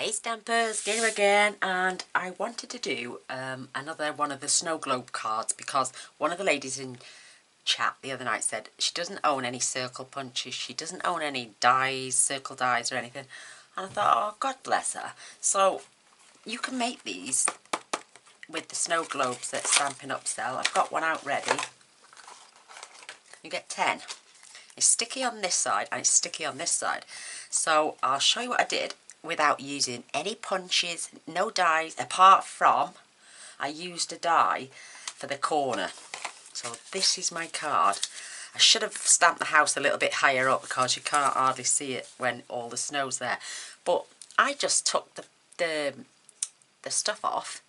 Hey Stampers, Gaynor again, and I wanted to do another one of the snow globe cards because one of the ladies in chat the other night said she doesn't own any circle punches, she doesn't own any dies, circle dies or anything, and I thought, oh God bless her. So you can make these with the snow globes that Stampin upsell. I've got one out ready. You get 10. It's sticky on this side and it's sticky on this side. So I'll show you what I did without using any punches, no dies, apart from I used a die for the corner. So this is my card. I should have stamped the house a little bit higher up because you can't hardly see it when all the snow's there. But I just took the stuff off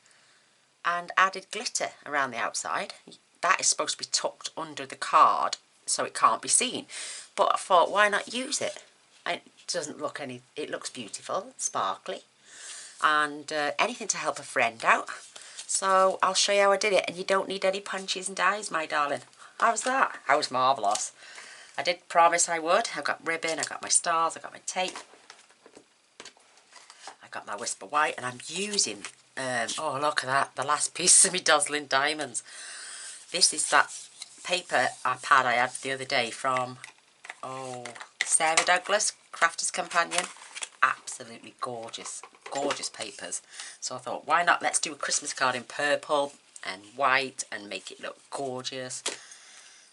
and added glitter around the outside. That is supposed to be tucked under the card so it can't be seen. But I thought, why not use it? It doesn't look any, it looks beautiful, sparkly, and anything to help a friend out. So I'll show you how I did it, and you don't need any punches and dies, my darling. How's that? That was marvellous. I did promise I would. I've got ribbon, I got my stars, I got my tape, I got my Whisper White, and I'm using, oh look at that, the last piece of my Dazzling Diamonds. This is that paper pad I had the other day from, Sarah Douglas, Crafter's Companion. Absolutely gorgeous, gorgeous papers. So I thought, why not? Let's do a Christmas card in purple and white and make it look gorgeous.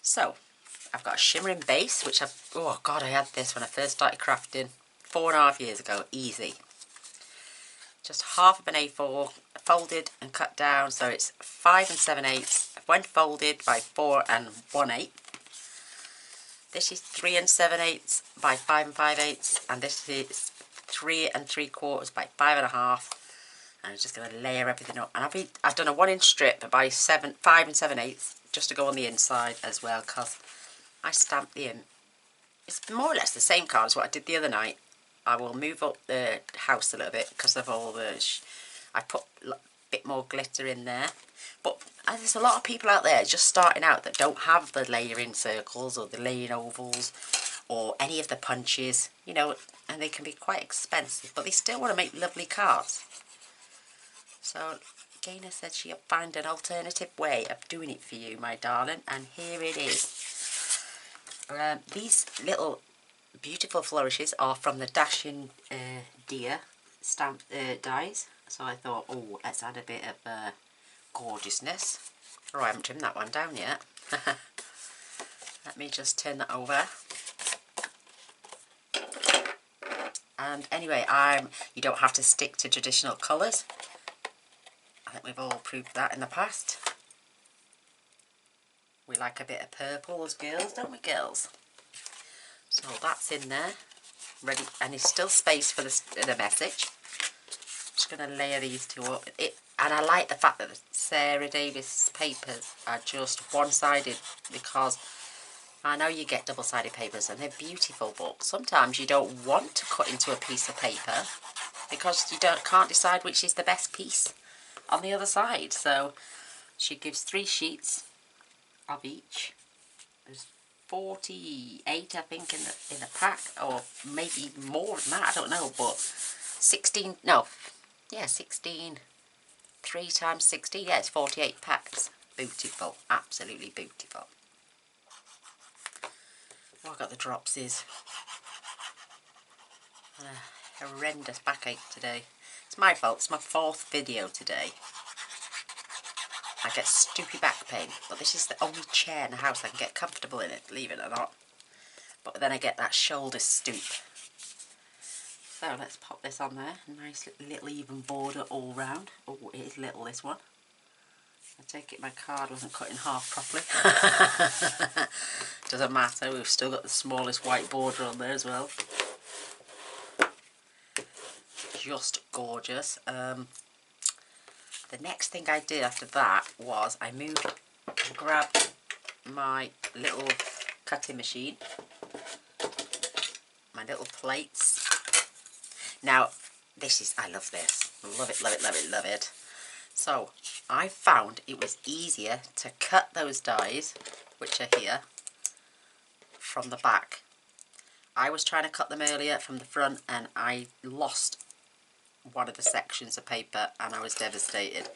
So I've got a shimmering base, which oh God, I had this when I first started crafting 4.5 years ago, easy. Just half of an A4, folded and cut down, so it's 5 7/8, when folded by 4 1/8. This is 3 7/8 by 5 5/8, and this is 3 3/4 by 5 1/2. And I'm just going to layer everything up. And I've done a 1-inch strip by 5 7/8 just to go on the inside as well, because I stamped the in. It's more or less the same card as what I did the other night. I will move up the house a little bit because of all the, I put a bit more glitter in there. But there's a lot of people out there just starting out that don't have the layering circles or the layering ovals or any of the punches, you know, and they can be quite expensive, but they still want to make lovely cards. So Gaynor said she'll find an alternative way of doing it for you, my darling, and here it is. These little beautiful flourishes are from the Dashing Deer stamp dies. So I thought, oh, let's add a bit of gorgeousness. Oh, I haven't trimmed that one down yet. Let me just turn that over. And anyway, you don't have to stick to traditional colours. I think we've all proved that in the past. We like a bit of purple as girls, don't we, girls? So that's in there, ready, and there's still space for the message. Just going to layer these two up. And I like the fact that the Sarah Davis papers are just one-sided, because I know you get double-sided papers and they're beautiful, but sometimes you don't want to cut into a piece of paper because you can't decide which is the best piece on the other side. So she gives 3 sheets of each. There's 48, I think, in the pack, or maybe more than that, I don't know, but 16, no, yeah, 16, 3 times 16, yeah, it's 48 packs. Beautiful, absolutely beautiful. Oh, I got the dropsies. Horrendous backache today. It's my fault, it's my 4th video today. I get stupid back pain, but this is the only chair in the house I can get comfortable in it, believe it or not. But then I get that shoulder stoop. So let's pop this on there. Nice little even border all round. Oh, it is little, this one. I take it my card wasn't cut in half properly. Doesn't matter, we've still got the smallest white border on there as well. Just gorgeous. The next thing I did after that was I grabbed my little cutting machine, my little plates. Now, I love this. Love it, love it, love it, love it. So, I found it was easier to cut those dies, which are here, from the back. I was trying to cut them earlier from the front and I lost one of the sections of paper and I was devastated.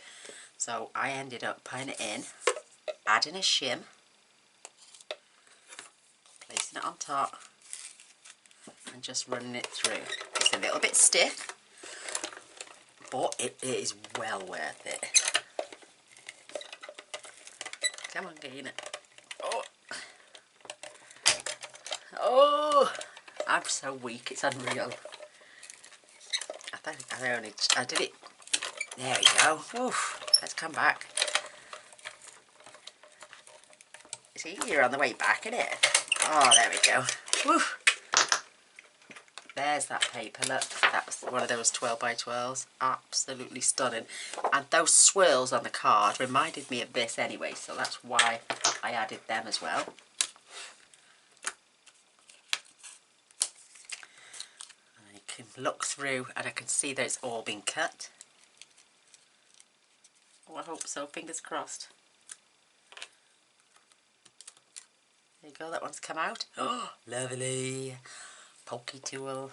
So I ended up putting it in, adding a shim, placing it on top and just running it through. It's a little bit stiff, but it is well worth it. Come on, Gaynor. Oh. Oh, I'm so weak, it's unreal. I did it. There we go. Oof, let's come back. It's easier on the way back, isn't it? Oh, there we go. Oof. There's that paper, look. That's one of those 12 by 12s. Absolutely stunning. And those swirls on the card reminded me of this anyway, so that's why I added them as well. And you can look through and I can see that it's all been cut. Oh, I hope so, fingers crossed. There you go, that one's come out. Oh, lovely. Pokey tool.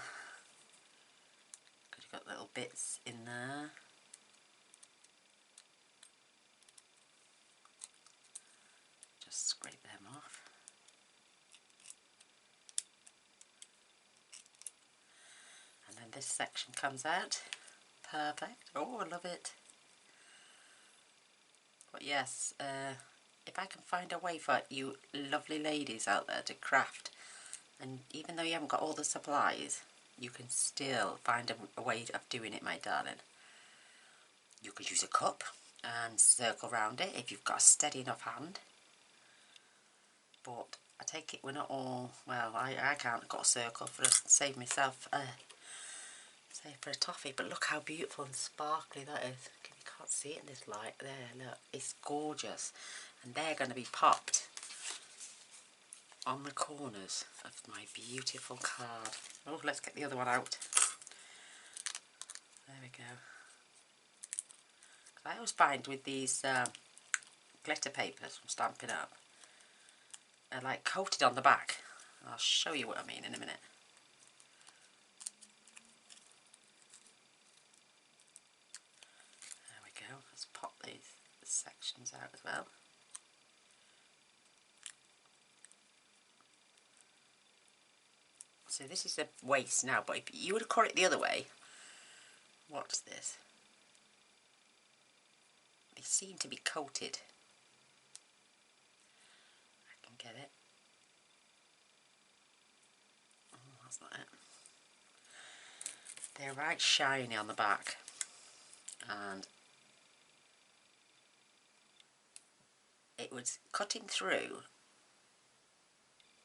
You've got little bits in there. Just scrape them off. And then this section comes out. Perfect. Oh, I love it. But yes, if I can find a way for you lovely ladies out there to craft, and even though you haven't got all the supplies, you can still find a way of doing it, my darling. You could use a cup and circle around it if you've got a steady enough hand. But I take it we're not all, well, I can't got a circle for save myself, save for a toffee, but look how beautiful and sparkly that is. You can't see it in this light. There, look, it's gorgeous. And they're going to be popped on the corners of my beautiful card. Oh, let's get the other one out. There we go. I always find with these glitter papers from Stampin' Up, they're like coated on the back. I'll show you what I mean in a minute. There we go. Let's pop these sections out as well. So this is the waist now, but if you would have cut it the other way, what's this? They seem to be coated. I can get it. Oh, that's not it. They're right shiny on the back, and it was cutting through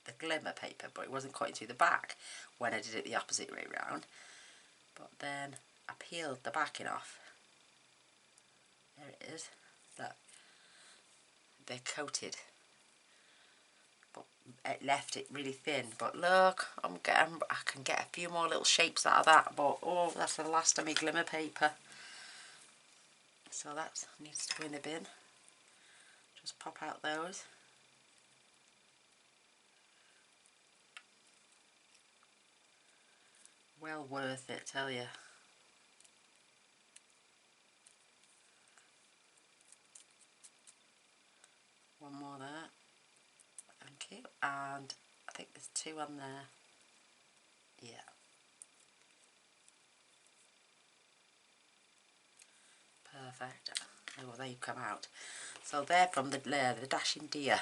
the glimmer paper, but it wasn't cutting through the back when I did it the opposite way round. But then I peeled the backing off. There it is. Look, they're coated, but it left it really thin. But look, I can get a few more little shapes out of that. But oh, that's the last of my glimmer paper, so that needs to go in the bin. Just pop out those. Well worth it, tell you. One more there. Thank you. And I think there's two on there. Yeah. Perfect. Oh, well, they come out. So they're from the Dashing Deer.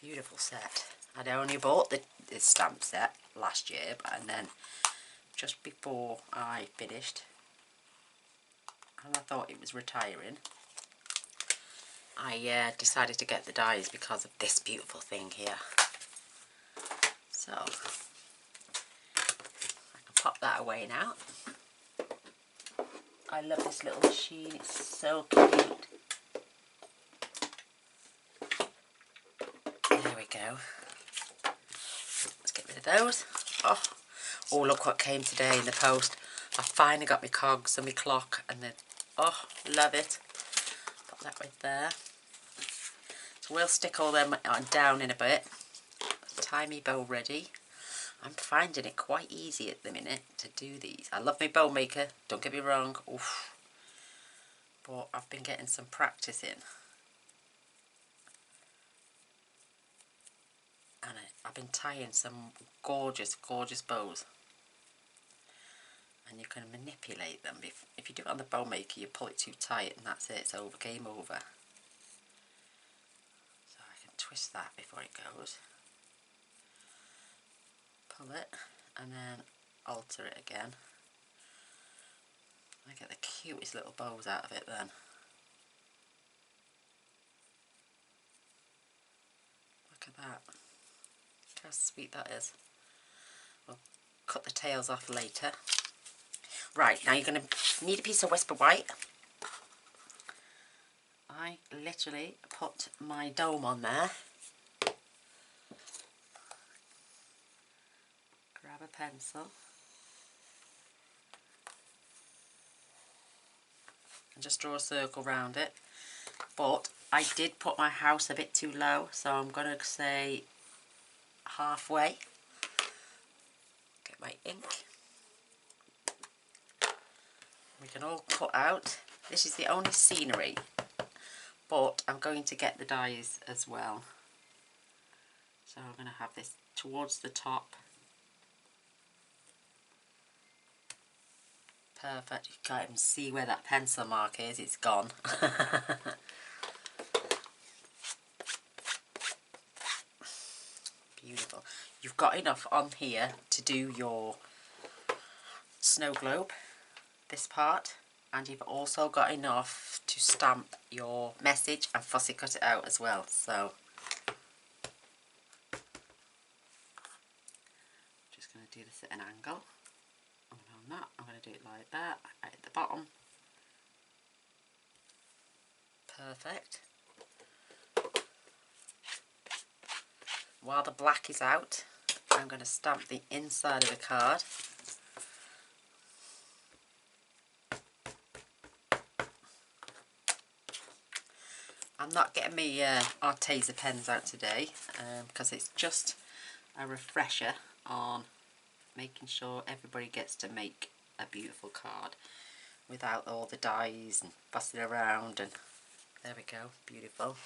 Beautiful set. I'd only bought the stamp set last year, and then just before I finished, and I thought it was retiring, I decided to get the dies because of this beautiful thing here. So I can pop that away now. I love this little machine, it's so cute. There we go. Let's get rid of those. Oh, look what came today in the post. I finally got my cogs and my clock, and then, oh, love it. Put that right there. So we'll stick all them down in a bit. Tie my bow ready. I'm finding it quite easy at the minute to do these. I love my bow maker, don't get me wrong, oof. But I've been getting some practice in. And I've been tying some gorgeous, gorgeous bows. And you can manipulate them. If you do it on the bow maker, you pull it too tight and that's it, it's over, game over. So I can twist that before it goes. Pull it and then alter it again. I get the cutest little bows out of it then. Look at that. Look how sweet that is. We'll cut the tails off later. Right, now you're going to need a piece of Whisper White. I literally put my dome on there. Grab a pencil. And just draw a circle around it. But I did put my house a bit too low, so I'm going to say halfway. Get my ink. We can all cut out. This is the only scenery, but I'm going to get the dies as well. So I'm going to have this towards the top. Perfect. You can't even see where that pencil mark is, it's gone. Beautiful. You've got enough on here to do your snow globe, this part, and you've also got enough to stamp your message and fussy cut it out as well. So just going to do this at an angle. And on that, I'm going to do it like that, right at the bottom. Perfect. While the black is out, I'm going to stamp the inside of the card. I'm not getting my Arteza pens out today because it's just a refresher on making sure everybody gets to make a beautiful card without all the dies and fussing around. And there we go, beautiful.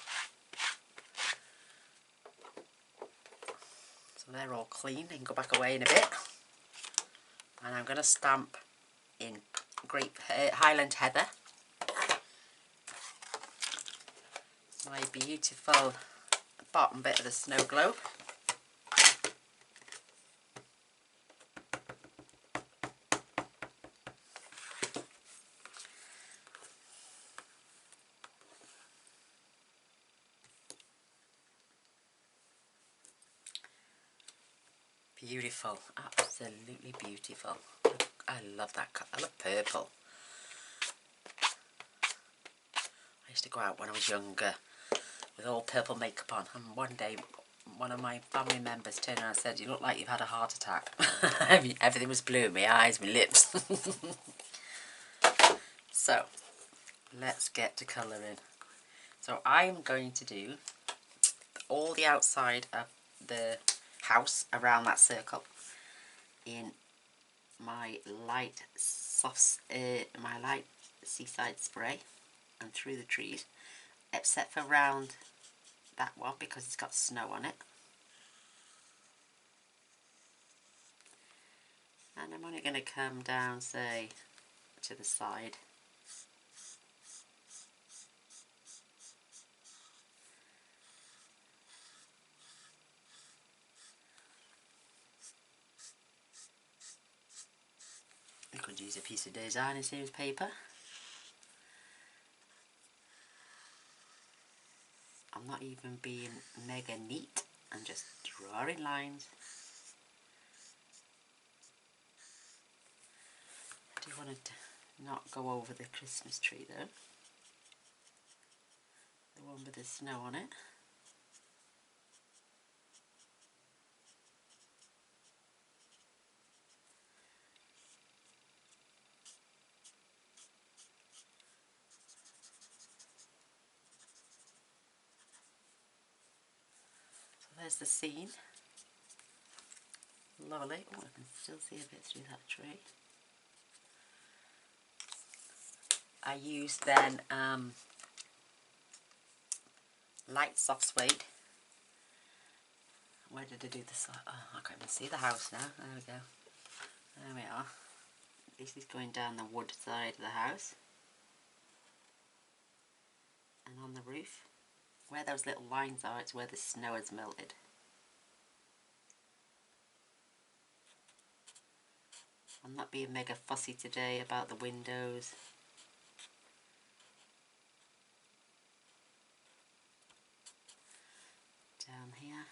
So they're all clean. They can go back away in a bit. And I'm going to stamp in Highland Heather. My beautiful bottom bit of the snow globe. Beautiful, absolutely beautiful. I love that colour. I love purple. I used to go out when I was younger with all purple makeup on, and one day one of my family members turned around and said, "You look like you've had a heart attack." Everything was blue, my eyes, my lips. So let's get to colouring. So I'm going to do all the outside of the house around that circle in my light seaside spray and through the trees, except for round that one because it's got snow on it. And I'm only going to come down, say, to the side. I could use a piece of designer series paper. I'm not even being mega neat, I'm just drawing lines. I do want to not go over the Christmas tree though. The one with the snow on it. So there's the scene. lovely. Oh, I can still see a bit through that tree. I used then light soft suede. Where did I do this? Oh, I can't even see the house now. There we go. There we are. This is going down the wood side of the house. And on the roof. Where those little lines are, it's where the snow has melted. I'm not being mega fussy today about the windows. Down here.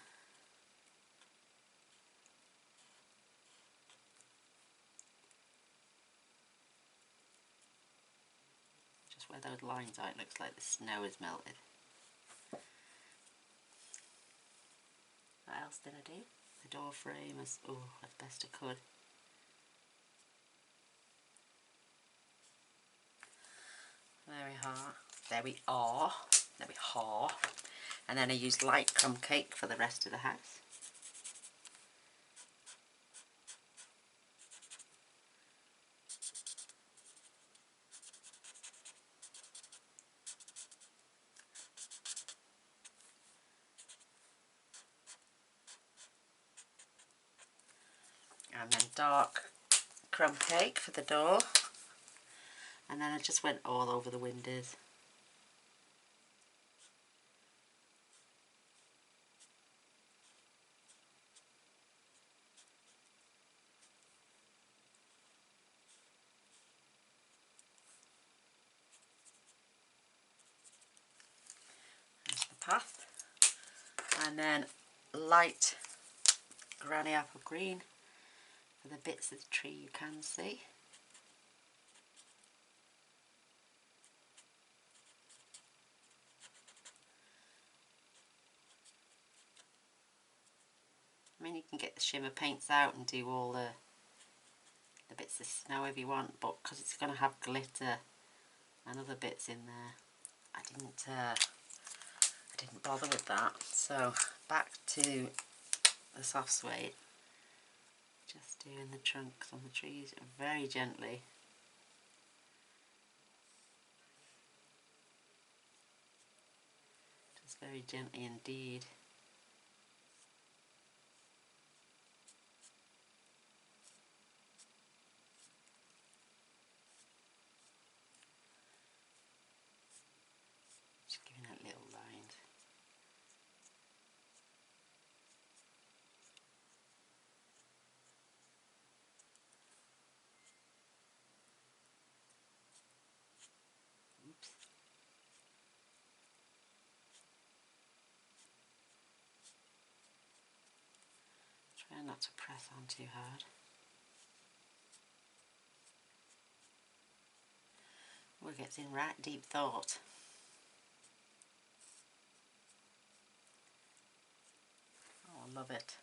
Just where those lines are, it looks like the snow has melted. What else did I do? The door frame as best I could. There we are. There we are. There we are. And then I used light crumb cake for the rest of the house. And then dark crumb cake for the door. And then I just went all over the windows. There's the path. And then light granny apple green for the bits of the tree you can see. I mean, you can get the shimmer paints out and do all the bits of snow if you want, but because it's going to have glitter and other bits in there, I didn't bother with that. So back to the soft suede, just doing the trunks on the trees very gently. Just very gently indeed. Just giving it little lines. Oops. Try not to press on too hard. Oh, it gets in right deep thought. Oh, I love it.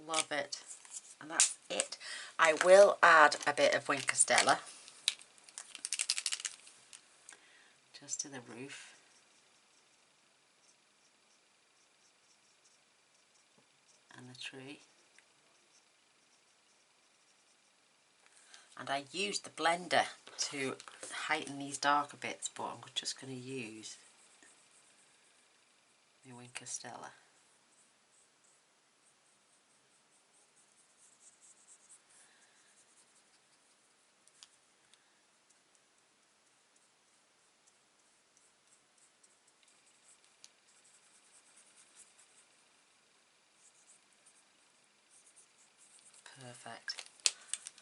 Love it. And that's it. I will add a bit of Winker Stella just to the roof. And the tree. And I used the blender to heighten these darker bits, but I'm just going to use the Winker Stella. Perfect.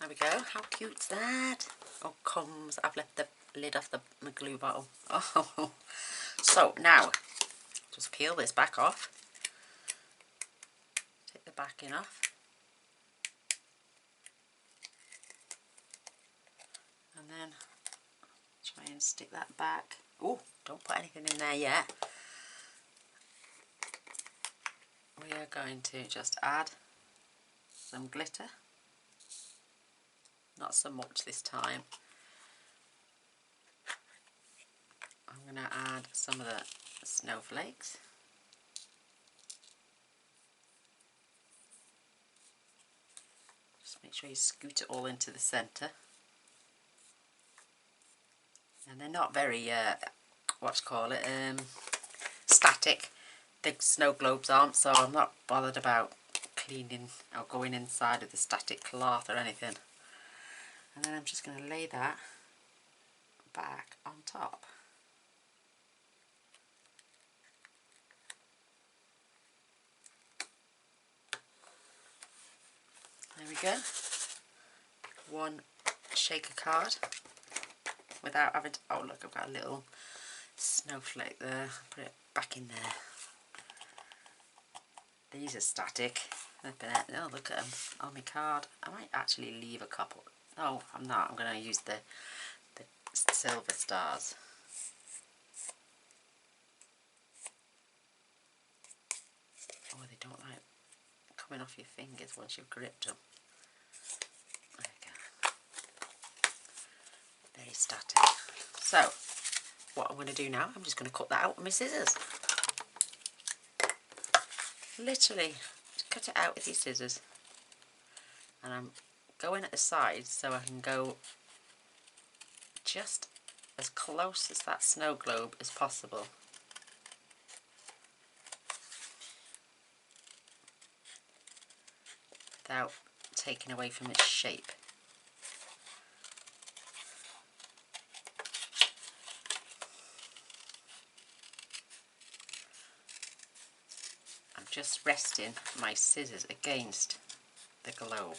There we go. How cute's that? Oh, comes. I've left the lid off the glue bottle. Oh. So now, just peel this back off. Take the backing off. And then try and stick that back. Oh, don't put anything in there yet. We are going to just add some glitter. Not so much this time. I'm going to add some of the snowflakes. Make sure you scoot it all into the centre. And they're not very, static. The snow globes aren't, so I'm not bothered about cleaning or going inside of the static cloth or anything. And then I'm just going to lay that back on top. There we go. One shaker card without having to, oh look, I've got a little snowflake there. Put it back in there. These are static. Oh, look at them on my card. I might actually leave a couple. No, I'm not. I'm going to use the silver stars. Oh, they don't like coming off your fingers once you've gripped them. There we go. Very static. So, what I'm going to do now, I'm just going to cut that out with my scissors. Literally, just cut it out with your scissors. And I'm going at the sides so I can go just as close as that snow globe as possible. Without taking away from its shape. I'm just resting my scissors against the globe.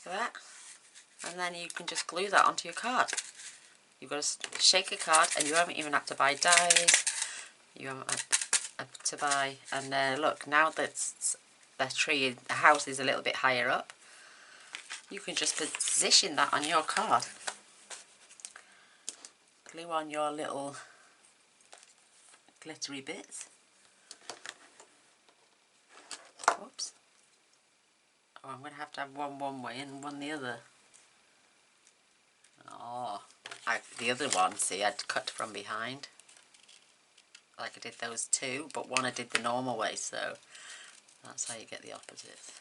So that, and then you can just glue that onto your card. You've got to shake a card, and you haven't even had to buy dies. You haven't had to buy, and look, now that the house is a little bit higher up, you can just position that on your card. Glue on your little glittery bits. Whoops. Oh, I'm going to have one way and one the other. Oh, the other one, see, I'd cut from behind. Like I did those two, but one I did the normal way, so that's how you get the opposites.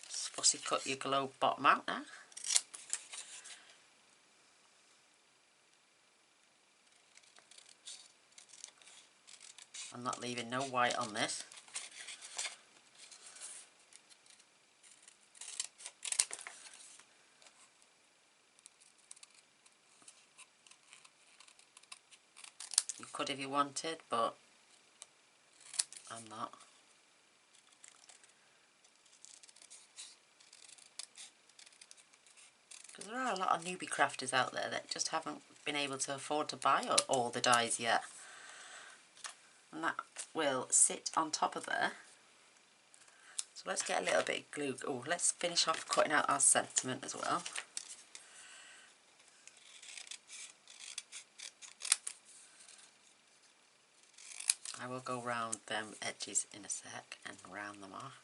Just fussy cut your globe bottom out now. I'm not leaving no white on this. You could if you wanted, but I'm not. Because there are a lot of newbie crafters out there that just haven't been able to afford to buy all the dies yet. And that will sit on top of there. So let's get a little bit of glue. Oh, let's finish off cutting out our sentiment as well. I will go round them edges in a sec and round them off.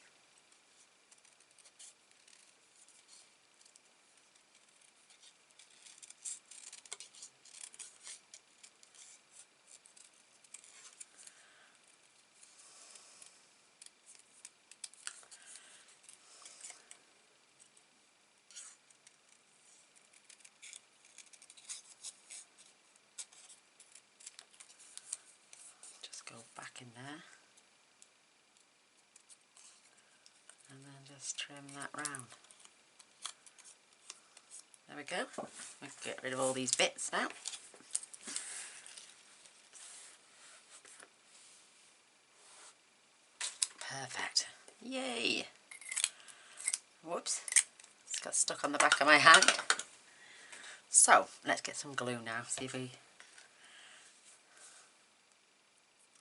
Go back in there and then just trim that round. There we go. We can get rid of all these bits now. Perfect. Yay! Whoops. It's got stuck on the back of my hand. So, let's get some glue now. See if we...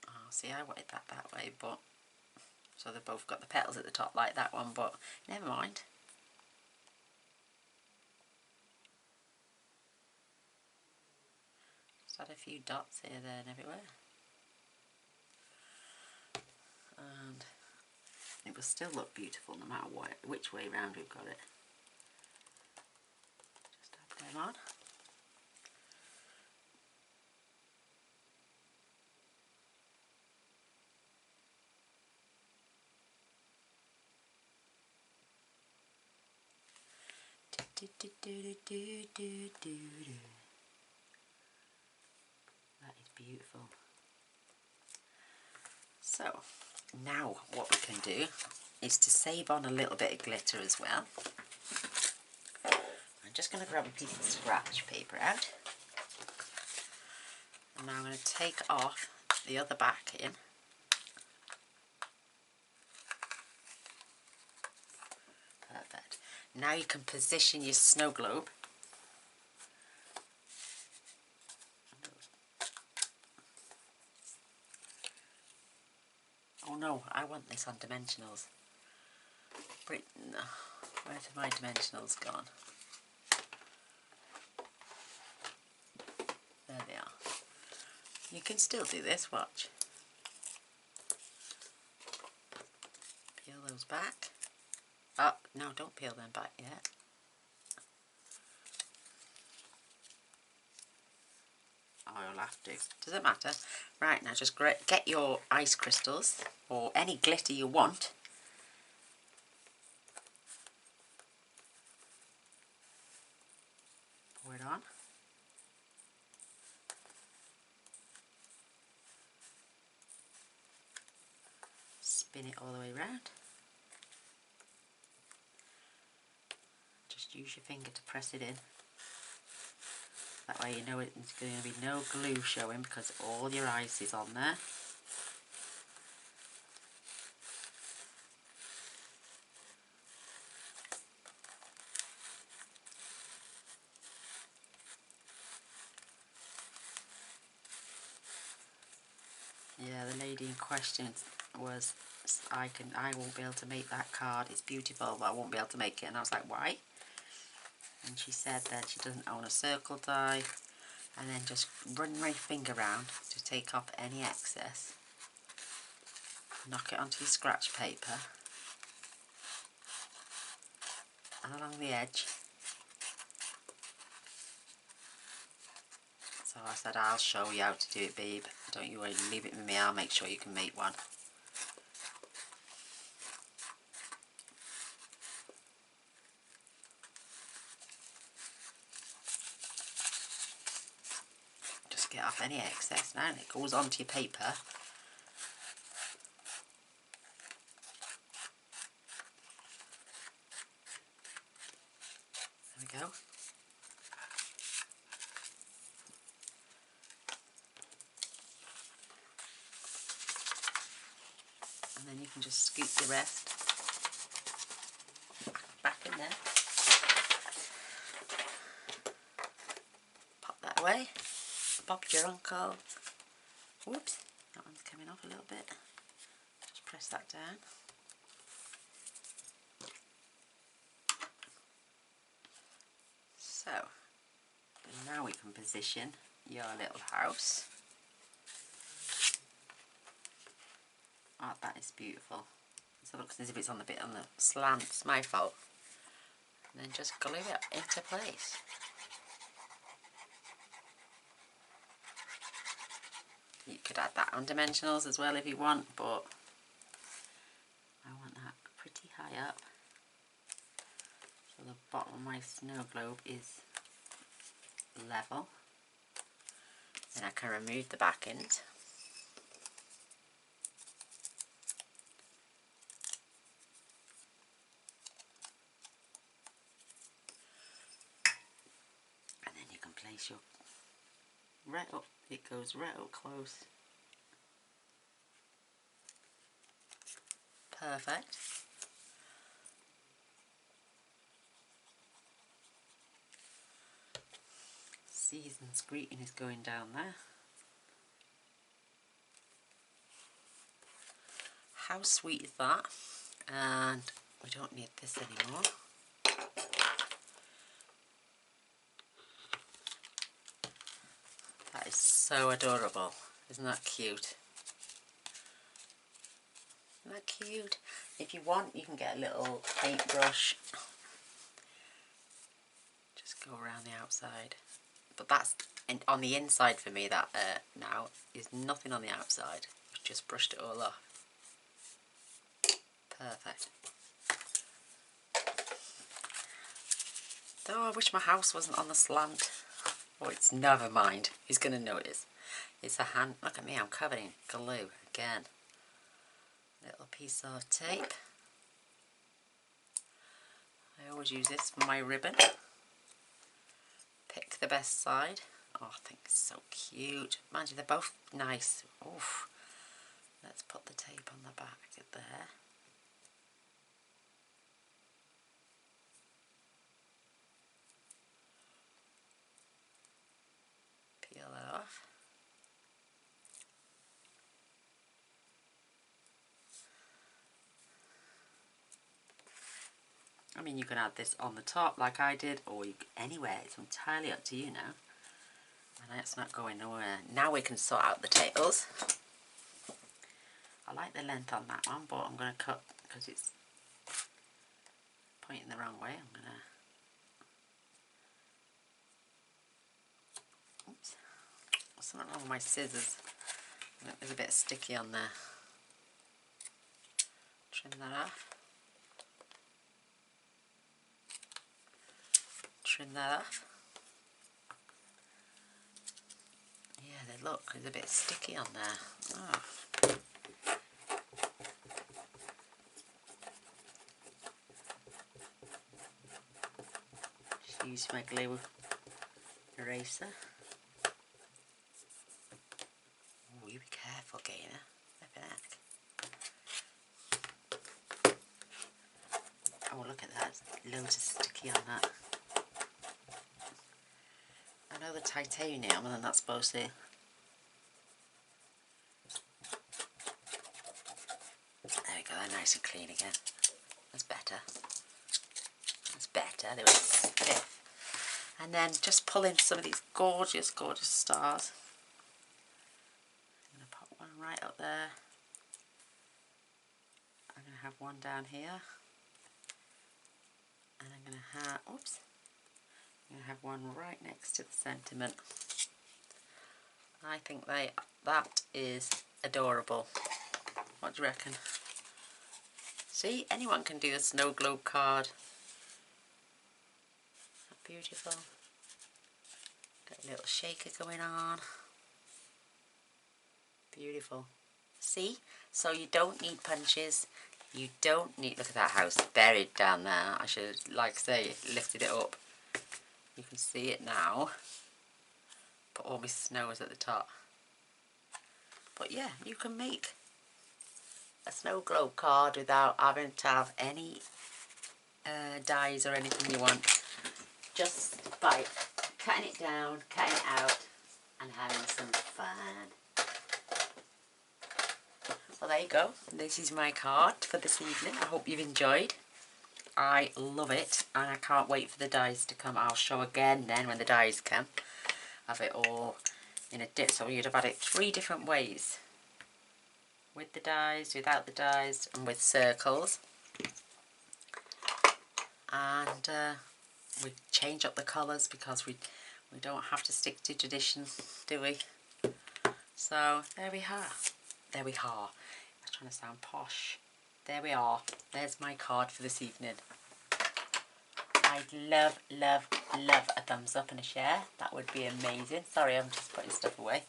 Oh, see, I wanted that way, but... So they've both got the petals at the top like that one, but never mind. Just add a few dots here, there and everywhere. And it will still look beautiful no matter which way round we've got it. Just add them on. That is beautiful. So now what we can do is to save on a little bit of glitter as well. I'm just going to grab a piece of scratch paper out, and now I'm going to take off the other backing. Perfect. Now you can position your snow globe. Oh no, I want this on dimensionals. Britain, where have my dimensionals gone? There they are. You can still do this, watch. Peel those back. Oh, no, don't peel them back yet. Oh, you'll have to. Doesn't matter. Right, now just get your ice crystals, or any glitter you want. Pour it on. Spin it all the way around. Just use your finger to press it in. That way you know it's going to be no glue showing because all your ice is on there. Yeah, the lady in question was, I won't be able to make that card. It's beautiful, but I won't be able to make it. And I was like, why? And she said that she doesn't own a circle die. And then just run my finger around to take off any excess. Knock it onto your scratch paper. And along the edge. So I said, I'll show you how to do it, babe. Don't you worry, leave it with me. I'll make sure you can make one. Just get off any excess now, and it goes onto your paper. There we go. And then you can just scoop the rest back in there. Pop that away. Pop your uncle. Whoops, that one's coming off a little bit. Just press that down. So, now we can position your little house. Oh, that is beautiful. So it looks as if it's on the bit on the slant. It's my fault. And then just glue it into place. You could add that on dimensionals as well if you want, but I want that pretty high up. So the bottom of my snow globe is level. Then I can remove the back end. And then you can place your right up, it goes right up close. Perfect. Season's greeting is going down there. How sweet is that? And we don't need this anymore. That is so adorable. Isn't that cute? Isn't that cute? If you want, you can get a little paintbrush. Just go around the outside. But that's on the inside for me. That now is nothing on the outside. Just brushed it all off. Perfect. Though I wish my house wasn't on the slant. Oh, it's never mind. He's going to notice. It's a hand. Look at me, I'm covered in glue again. Little piece of tape. I always use this for my ribbon. Pick the best side. Oh, I think it's so cute. Mind you, they're both nice. Oof. Let's put the tape on the back there. Peel that off. I mean, you can add this on the top like I did, or anywhere. It's entirely up to you now. And it's not going nowhere. Now we can sort out the tails. I like the length on that one, but I'm going to cut because it's pointing the wrong way. I'm going to... Oops. There's something wrong with my scissors. There's a bit sticky on there. Trim that off. Trim that off. Yeah, they look, there's a bit sticky on there. Oh. Just use my glue eraser. Oh, you be careful, Gaynor. Flippin' heck. Oh, look at that. Loads of sticky on that. I know the titanium, and that's supposed to... There we go, they're nice and clean again. That's better. That's better. They were stiff. And then just pull in some of these gorgeous, gorgeous stars. I'm going to pop one right up there. I'm going to have one down here. And I'm going to have... Oops. I'm going to have one right next to the sentiment. I think that is adorable. What do you reckon? See, anyone can do a snow globe card. Beautiful. Got a little shaker going on. Beautiful. See? So you don't need punches. You don't need... Look at that house buried down there. I should, like say, lifted it up. You can see it now. But all my snow is at the top. But yeah, you can make a snow globe card without having to have any dies or anything you want. Just by cutting it down, cutting it out, and having some fun. Well, there you go. This is my card for this evening. I hope you've enjoyed. I love it, and I can't wait for the dies to come. I'll show again then when the dies come. Have it all in a dip. So you'd have had it 3 different ways. With the dies, without the dies, and with circles. And we change up the colours because we don't have to stick to tradition, do we? So there we are. There we are. I was trying to sound posh. There we are. There's my card for this evening. I'd love, love, love a thumbs up and a share. That would be amazing. Sorry, I'm just putting stuff away.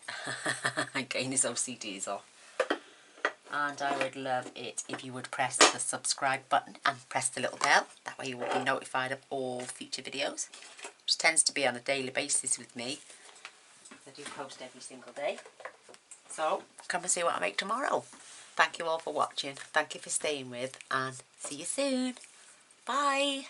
I'm getting his OCDs off. And I would love it if you would press the subscribe button and press the little bell. That way you will be notified of all future videos, which tends to be on a daily basis with me. I do post every single day. So come and see what I make tomorrow. Thank you all for watching. Thank you for staying with, and see you soon. Bye.